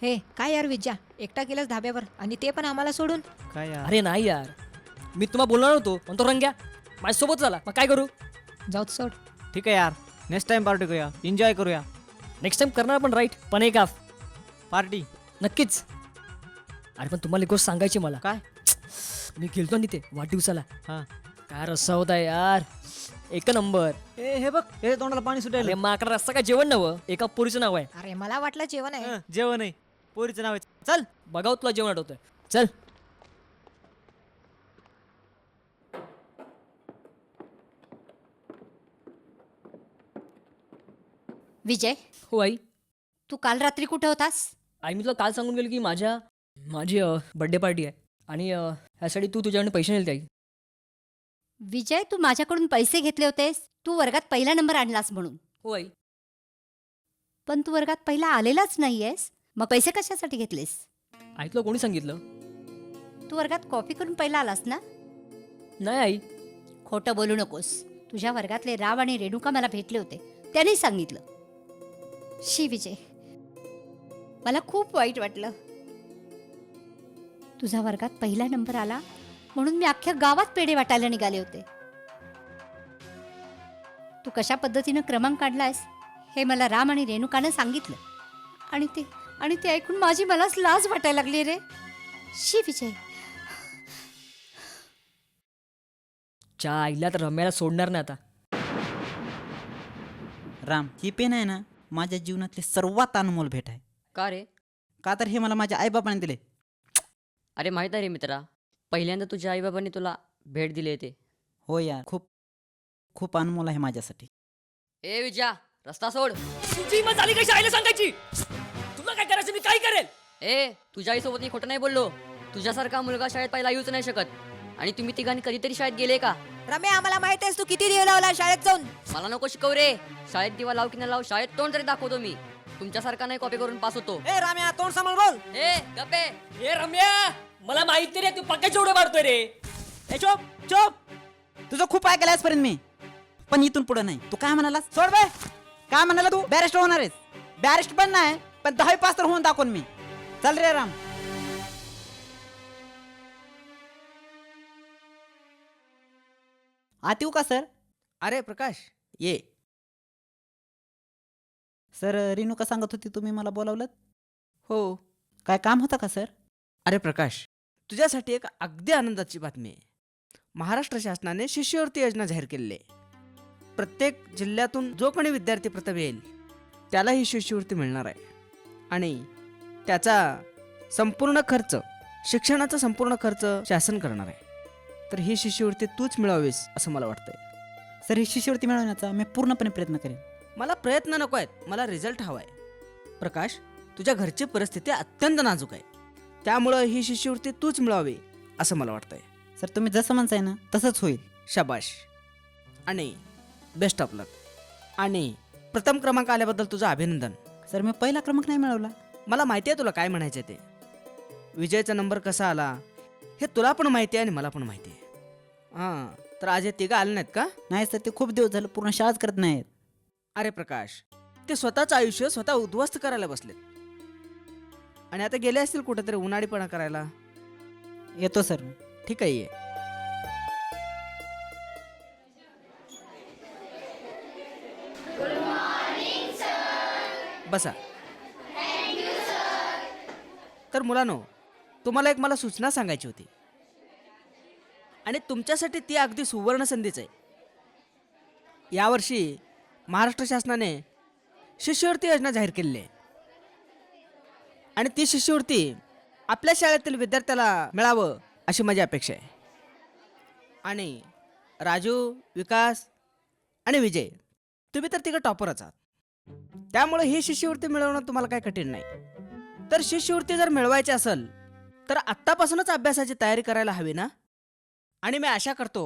हे काय यार विद्या, एकटा गेलास धाब्यावर आणि ते पण आम्हाला सोडून. काय यार? अरे नाही यार, मी तुम्हाला बोलणार होतो पण तो रंग्या माझ्यासोबत झाला. मग काय करू? जाऊत सोड. ठीक आहे यार, नेक्स्ट टाइम पार्टी करूया, एन्जॉय करूया. नेक्स्ट टाइम करणार पण राईट, पण एक हाफ पार्टी नक्कीच. अरे पण तुम्हाला एक गोष्ट सांगायची मला. काय? मी गेलतो ना तिथे वाढदिवसाला. हां. काय रस्सा होता यार, एक नंबर. हे बघ, हे तोंडाला पाणी अरे सुटायला. माकडा रस्सा काय जेवण नवं, एका पोरीचं नाव आहे. अरे मला वाटलं जेवण आहे. जेवण आहे, पोरीचं नाव आहे. चल बघाव तुला जेवण आठवतंय. चल. विजय, हो आई. तू काल रात्री कुठे होतास? आई मी तुला काल सांगून गेलो की माझी बर्थडे पार्टी आहे आणि ह्यासाठी तू तुझ्याकडे पैसे नेलते आई. विजय, तू माझ्याकडून पैसे घेतले होतेस, तू वर्गात पहिला नंबर आणलास म्हणून. हो आई. पण तू वर्गात पहिला आलेलाच नाहीयेस, मग पैसे कशासाठी घेतलेस? आई तुला कोणी सांगितलं? तू वर्गात कॉपी करून पहिला आलास ना? नाही आई. खोटं बोलू नकोस. तुझ्या वर्गातले राव आणि रेणुका मला भेटले होते, त्यांनी सांगितलं. शी विजय, मला खूप वाईट वाटलं. तुझा वर्गात पहिला नंबर आला म्हणून मी अख्ख्या गावात पेढे वाटायला निघाले होते. तू कशा पद्धतीनं क्रमांक काढलायस हे मला राम आणि रेणुकानं सांगितलं, आणि ते ऐकून माझी मलाच लाज वाटायला लागली रे. शी विजय. च्या आईला तर रम्याला सोडणार नाही आता. राम, ही पेन आहे ना, माझ्या जीवनातली सर्वात अनमोल भेट आहे. का रे? का तर हे मला माझ्या आईबापाने दिले. अरे माहीत आहे रे मित्रा, पहिल्यांदा तुझ्या आईबाबांनी तुला भेट दिली ते. हो यार, खूप खूप अनमोल आहे माझ्यासाठी. ए विजया, रस्ता सोड. तुझी मत झाली कशी आईला सांगायची? तुला काय करायचं मी काय करेल. ए, तुझ्या आईसोबत मी खोटं नाही बोललो. तुझ्यासारखा मुलगा शाळेत पहिला येऊच नाही शकत. आणि तुम्ही तिघांनी कधीतरी शाळेत गेले का? रम्या, आम्हाला माहित आहेस तू किती दिवे लावला शाळेत जाऊन. मला नको शिकव रे. शाळेत दिवा लाव की नाही लाव, शाळेत तोंड तरी दाखवतो मी. तुमच्यासारखा नाही कॉपी करून पास होतो. ए राम्या, तोंड सांभाळ बोल. ए गप्पे. हे रम्या, मला माहिती रे तू पक्का जेवढे मारतोय रे. ए चोप चोप, तुझं खूप ऐकलं आजपर्यंत मी, पण इथून पुढे नाही. तू काय म्हणालास? सोड बे. काय म्हणाला तू? बॅरिस्टर होणार आहेस? बॅरिस्टर पण नाही, पण 10वी पास तर होऊन दाखवून मी. चल रे राम. आत येऊ का सर? अरे प्रकाश, ये. सर, रेणुका सांगत होती तुम्ही मला बोलावलं. हो. काय काम होतं का सर? अरे प्रकाश, तुझ्यासाठी एक अगदी आनंदाची बातमी आहे. महाराष्ट्र शासनाने शिष्यवृत्ती योजना जाहीर केलेली आहे. प्रत्येक जिल्ह्यातून जो कोणी विद्यार्थी प्रथम येईल त्याला ही शिष्यवृत्ती मिळणार आहे. आणि त्याचा संपूर्ण खर्च, शिक्षणाचा संपूर्ण खर्च शासन करणार आहे. तर ही शिष्यवृत्ती तूच मिळवावीस असं मला वाटतंय. सर, ही शिष्यवृत्ती मिळवण्याचा मी पूर्णपणे प्रयत्न करेन. मला प्रयत्न नको आहेत, मला रिझल्ट हवा आहे. प्रकाश, तुझ्या घरची परिस्थिती अत्यंत नाजूक आहे, त्यामुळं ही शिष्यवृत्ती तूच मिळवावी असं मला वाटतंय. सर, तुम्ही जसं म्हणताय ना तसंच होईल. शाबाश आणि बेस्ट ऑफ लक. आणि प्रथम क्रमांक आल्याबद्दल तुझं अभिनंदन. सर, मी पहिला क्रमांक नाही मिळवला. मला माहिती आहे तुला काय म्हणायचं ते. विजयचा नंबर कसा आला हे तुला पण माहिती आहे आणि मला पण माहिती आहे. हां, तर आज हे तिघं आले नाहीत का? नाही सर, ते खूप दिवस झालं पूर्ण शाळाच करत नाहीत. अरे प्रकाश, ते स्वतःचं आयुष्य स्वतः उद्ध्वस्त करायला बसलेत आणि आता गेले असतील कुठेतरी उन्हाळीपणा करायला. येतो सर. ठीक आहे, ये. बसा. तर मुलांनो, तुम्हाला एक मला सूचना सांगायची होती आणि तुमच्यासाठी ती अगदी सुवर्ण संधीच आहे. यावर्षी महाराष्ट्र शासनाने शिष्यवृत्ती योजना जाहीर केलेली आहे आणि ती शिष्यवृत्ती आपल्या शाळेतील विद्यार्थ्याला मिळावं अशी माझी अपेक्षा आहे. आणि राजू, विकास आणि विजय, तुम्ही तर तिकडे टॉपरच आहात, त्यामुळे ही शिष्यवृत्ती मिळवणं तुम्हाला काय कठीण नाही. तर शिष्यवृत्ती जर मिळवायची असेल तर आत्तापासूनच अभ्यासाची तयारी करायला हवी ना. आणि मी आशा करतो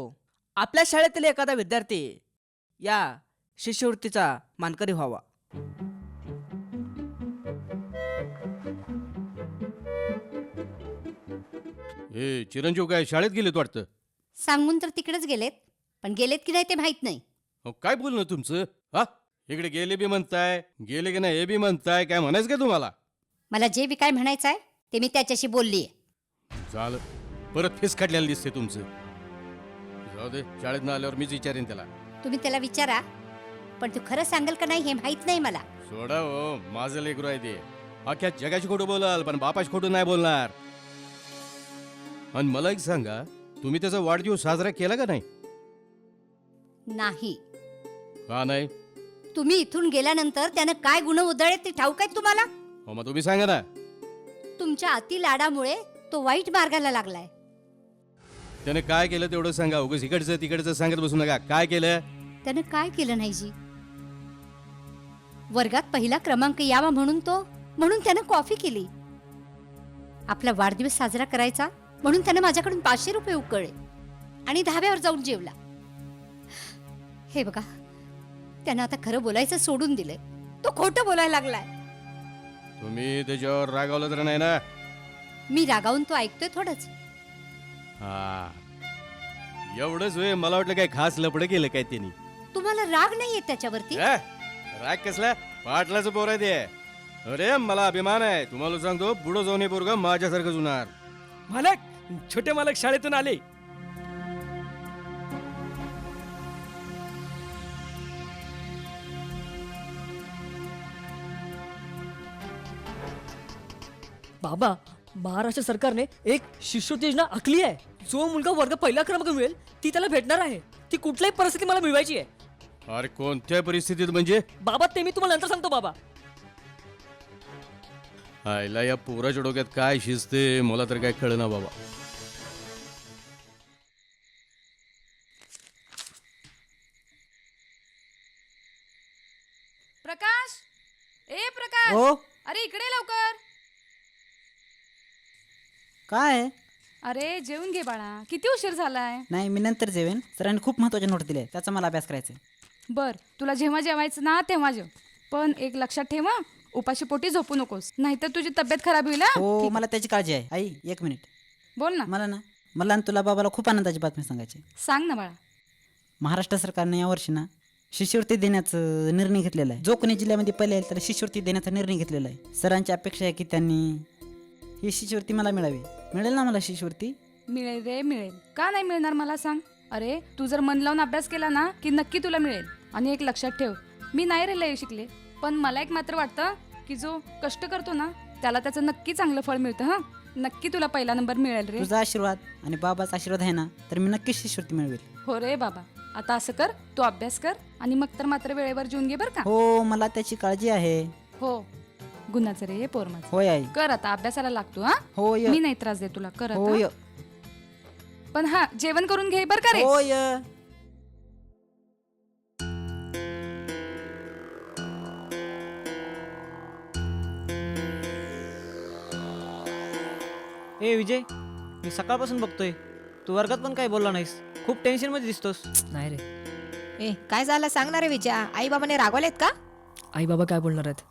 आपल्या शाळेतील एखादा विद्यार्थी या शिष्यवृत्तीचा मानकरी व्हावा. ए चिरंजीव काय शाळेत गेलेत वाटतं? सांगून तर तिकडेच गेलेत, पण गेलेत की नाही ते माहित नाही. अहो, काय बोलणं तुमचं? हा, इकडे गेले बी म्हणताय, गेले की नाही हे बी म्हणताय, काय म्हणायचं का तुम्हाला? मला जे बी काय म्हणायचं आहे ते मी त्याच्याशी बोलली आहे. झालं परत फेस काढलेलं दिसते तुमचं. जाऊ दे, शाळेत न आल्यावर मीच विचारेन त्याला. तुम्ही त्याला विचारा, पण तू खरं सांगेल का नाही हे माहीत नाही मला. सोडा हो, माझं लेकरू आहे ते. अख्ख्या जगाची खोटं बोलाल पण बापाची खोटं नाही बोलणार. आणि मला एक सांगा, तुम्ही त्याचा वाढदिवस साजरा केला का नाही? नाही. का नाही? तुम्ही इथून गेल्यानंतर त्यानं काय गुण उधळले ते ठाऊक आहेत तुम्हाला? हो मग तुम्ही सांगा ना. तुमच्या अति लाडामुळे तो वाईट मार्गाला लागलाय. त्याने काय केलं तेवढं सांगा. उगाच इकडचं तिकडचं सांगत बसू नका. काय केलं? त्यानं काय केलं नाही जी? वर्गात पहिला क्रमांक यावा म्हणून त्यानं कॉफी केली. आपला वाढदिवस साजरा करायचा म्हणून त्यानं माझ्याकडून 500 रुपये उकळले आणि धाब्यावर जाऊन जेवला. हे बघा, त्यानं आता खरं बोलायचं सोडून दिलंय. तो खोटं बोलायला लागलाय. तुम्ही त्याच्यावर रागावलं तर नाही ना? मी रागावून तो ऐकतोय थोडंच. हा, एवढंच होय. मला वाटलं काय खास लपडं केलं काय त्यांनी. तुम्हाला राग नाहीये त्याच्यावरती? राग कसला? पाटलाचं पोर आहे ते. अरे मला अभिमान आहे. तुम्हाला सांगतो, पुढं जाऊन हे पोरगा माझ्यासारखंच होणार. मालक, छोटे मालक शाळेतून आले. बाबा, महाराष्ट्र सरकारने एक शिष्यवृत्ती योजना आखली आहे. जो मुलगा वर्ग पहिला क्रमांक मिळेल ती त्याला भेटणार आहे. ती कुठल्याही परिस्थिती मला मिळवायची आहे. अरे कोणत्या परिस्थितीत म्हणजे? बाबा, ते मी तुम्हाला नंतर सांगतो बाबा. आईला या पोराच्या डोक्यात काय शिजते मला तर काय कळना बाबा. प्रकाश, ए प्रकाश, हो अरे इकडे लवकर. काय? अरे जेवून घे बाळा, किती उशीर झालाय. नाही, मी नंतर जेवेन. सरांनी खूप महत्वाचे नोट दिले, त्याचा मला अभ्यास करायचा आहे. बर, तुला जेव्हा जेवायचं ना तेव्हा जेव, पण एक लक्षात ठेव हं, उपाशी पोटी झोपू नकोस, नाहीतर तुझी तब्येत खराब होईल हं? हो, ठीक. मला त्याची काळजी आहे. आई, एक मिनिट. बोल ना. मला आणि तुला बाबाला खूप आनंदाची बातमी सांगायची. सांग ना बाळा. महाराष्ट्र सरकारने यावर्षी ना शिष्यवृत्ती देण्याचा निर्णय घेतलेला आहे. जो कोणी जिल्ह्यामध्ये पहिले येईल त्याला शिष्यवृत्ती देण्याचा निर्णय घेतलेला आहे. सरांची अपेक्षा आहे की त्यांनी ही शिष्यवृत्ती मला मिळावी. मिळेल ना मला शिष्यवृत्ती? मिळेल रे मिळेल. का नाही मिळणार मला सांग. अरे तू जर मन लावून अभ्यास केला ना की नक्की तुला मिळेल. आणि एक लक्षात ठेव, मी नाही रे लय शिकले, पण मला एक मात्र वाटतं की जो कष्ट करतो ना त्याला त्याचं नक्की चांगलं फळ मिळतं. हं, नक्की तुला पहिला नंबर मिळेल रे. तुझा आशीर्वाद आणि बाबाचा आशीर्वाद आहे ना, तर मी नक्कीच शिष्यवृत्ती मिळवेल. हो रे बाबा, आता असं कर, तू अभ्यास कर आणि मग तर मात्र वेळेवर जेवून घे बर का. हो, मला त्याची काळजी आहे. हो, गुन्हाचं रे पोर माझं. होय आई. कर आता अभ्यासाला लागतो. हा, होय. मी नाही त्रास दे तुला. कर आता. होय. पण हा, जेवण करून घे बर का रे. होय. ए विजय, मी सकाळपासून बघतोय तू वर्गात पण काय बोलला नाहीस. खूप टेन्शन मध्ये दिसतोस. नाही रे, ए काय झालं सांगणार आहे विचार. आई बाबाने रागवलेत का? आई बाबा काय बोलणार आहेत?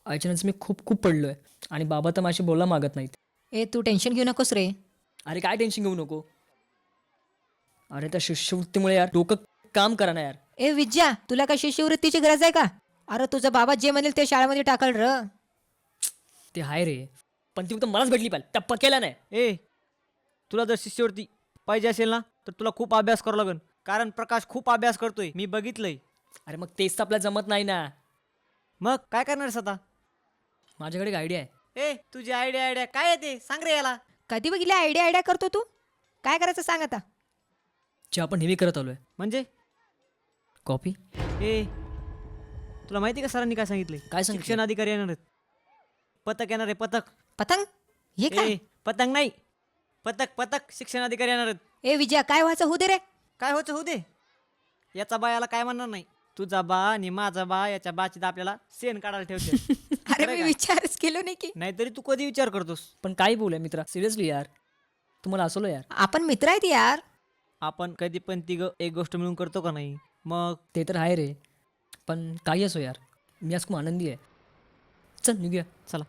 आईच्यानंच मी खूप खूप पडलोय आणि बाबा तर माझी बोलला मागत नाहीत. ए तू टेन्शन घेऊ नकोस रे. अरे काय टेन्शन घेऊ नको. अरे त्या शिष्यवृत्तीमुळे यार डोकं काम करा ना यार. ए विद्या, तुला काय शिष्यवृत्तीची गरज आहे का? अरे तुझा बाबा जे म्हणेल ते शाळेमध्ये टाकल र. ते हाय रे, पण ती फक्त मलाच भेटली पाहिजे, त्या पक्याला नाही. ए, तुला जर शिष्यवृत्ती पाहिजे असेल ना तर तुला खूप अभ्यास करावा लागेल. कारण प्रकाश खूप अभ्यास करतोय, मी बघितलंय. अरे मग तेच तर आपल्याला जमत नाही ना. मग काय करणारस आता? माझ्याकडे एक आयडिया आहे. ए, तुझी आयडिया काय आहे ते सांग रे याला. कधी बघितल्या आयडिया करतो तू? काय करायचं सांग आता. जे आपण नेहमी करत आलोय, म्हणजे? कॉपी. ए, तुला माहिती का सरांनी काय सांगितलंय? काय सांगितलंय? शिक्षण अधिकारी येणार आहेत. पथक येणार आहे, पथक. पतंग हे काय? ए, पतंग नाही, पथक शिक्षण अधिकारी येणार आहेत. ए विजया, काय व्हायचं होऊ दे रे. काय होतं होऊ दे. याचा बा याला काय म्हणणार नाही. तुझा बा आणि माझा बा याच्या बाची आपल्याला सेन काढायला ठेवते. अरे मी विचारच केलो नाही की. नाहीतरी तू कधी विचार करतोस. पण काय बोलूया मित्रा, सिरियसली यार, तुम्हाला असलो यार. आपण मित्र आहेत यार. आपण कधी पण तिघ एक गोष्ट मिळून करतो का नाही? मग ते तर आहे रे, पण काही असो यार, मी आज खूप आनंदी आहे. चल निघूया. चला.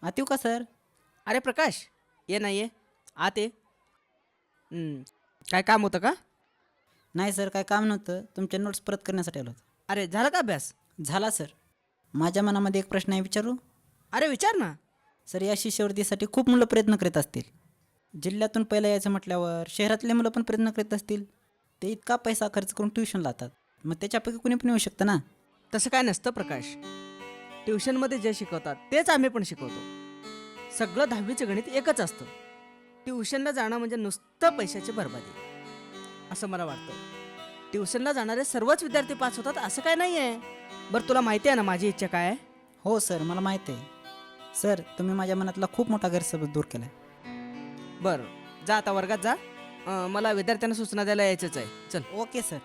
आत येऊ का सर? अरे प्रकाश, ये ना ये. आत ये. काय काम होतं का? नाही सर, काय काम नव्हतं. तुमच्या नोट्स परत करण्यासाठी आलो होतो. अरे झाला का अभ्यास? झाला सर. माझ्या मनामध्ये एक प्रश्न आहे, विचारू? अरे विचार ना. सर, या शिष्यवृत्तीसाठी खूप मुलं प्रयत्न करीत असतील. जिल्ह्यातून पहिलं यायचं म्हटल्यावर शहरातले मुलं पण प्रयत्न करीत असतील. ते इतका पैसा खर्च करून ट्युशन लावतात, मग त्याच्यापैकी कुणी पण येऊ शकतं ना. तसं काय नसतं प्रकाश. ट्युशनमध्ये जे शिकवतात तेच आम्ही पण शिकवतो. सगळं 10वीचं गणित एकच असतं. ट्युशनला जाणं म्हणजे नुसतं पैशाची बरबादी असं मला वाटतं. ट्युशनला जाणारे सर्वच विद्यार्थी पास होतात असं काय नाही आहे. बरं तुला माहिती आहे ना माझी इच्छा काय आहे? हो सर, मला माहिती आहे. सर, तुम्ही माझ्या मनातला खूप मोठा गैरसमज दूर केला आहे. बरं जा आता वर्गात जा. मला विद्यार्थ्यांना सूचना द्यायला यायचंच आहे. चल. Okay sir.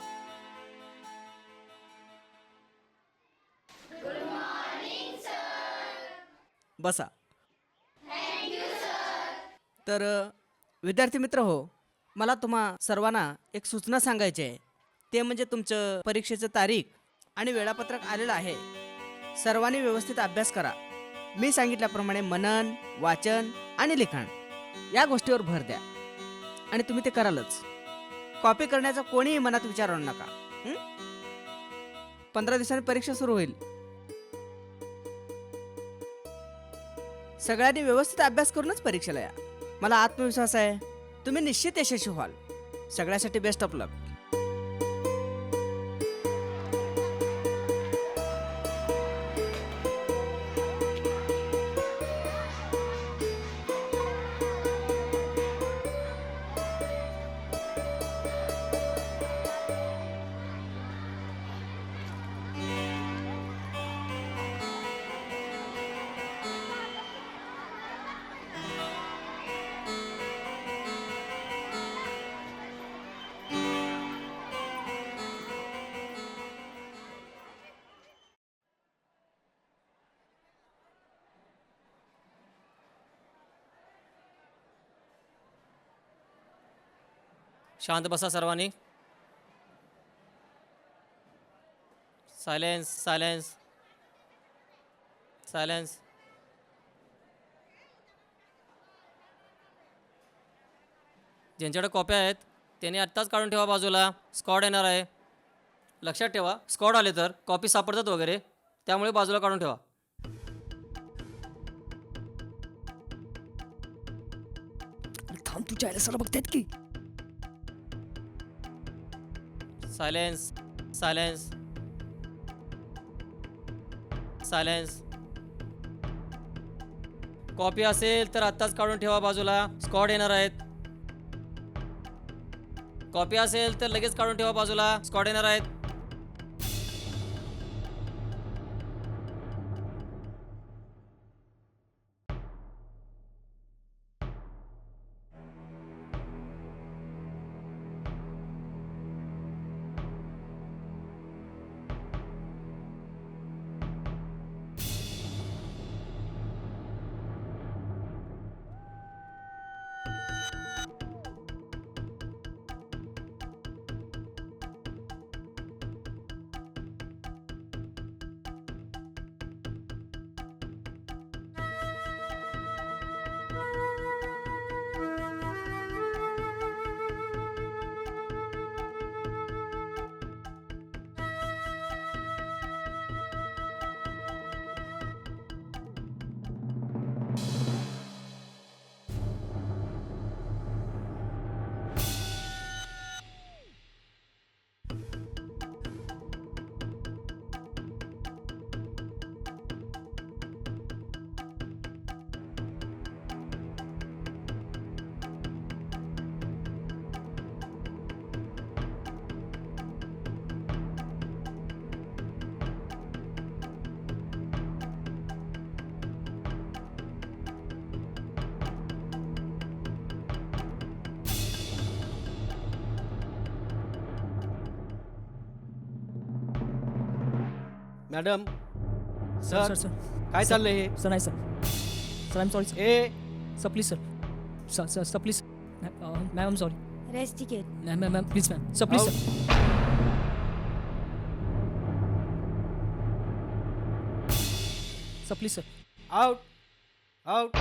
बसा. तर विद्यार्थी मित्र हो, मला तुम्हा सर्वांना एक सूचना सांगायची आहे. ते म्हणजे तुमचं परीक्षेचं तारीख आणि वेळापत्रक आलेलं आहे. सर्वांनी व्यवस्थित अभ्यास करा. मी सांगितल्याप्रमाणे मनन, वाचन आणि लिखाण या गोष्टीवर भर द्या. आणि तुम्ही ते करालच. कॉपी करण्याचा कोणीही मनात विचार आणू नका. 15 दिवसांनी परीक्षा सुरू होईल. सगळ्यांनी व्यवस्थित अभ्यास करूनच परीक्षेला या. मला आत्मविश्वास आहे तुम्ही निश्चित यशस्वी व्हाल. सगळ्यासाठी बेस्ट ऑफ लक. शांत बसा सर्वांनी. Silence, silence, silence. ज्यांच्याकडे कॉप्या आहेत त्यांनी आत्ताच काढून ठेवा बाजूला. स्कॉड येणार आहे. लक्षात ठेवा, स्कॉड आले तर कॉपी सापडतात वगैरे, त्यामुळे बाजूला काढून ठेवा. थांब, तुझ्या आईला सर बघतायत की. Silence, silence, silence. कॉपी असेल तर आत्ताच काढून ठेवा बाजूला. स्कॉड येणार आहेत. कॉपी असेल तर लगेच काढून ठेवा बाजूला. स्कॉड येणार आहेत. मॅडम, सर सर सर काय चाललंय हे? सर नाही sir. Sir I am sorry sir. A sir please sir. Sir sir please. Ma'am I am sorry. Rest ticket. Ma'am ma'am ma'am please ma'am. Sir please Out. Sir. Sir please sir. Out, out.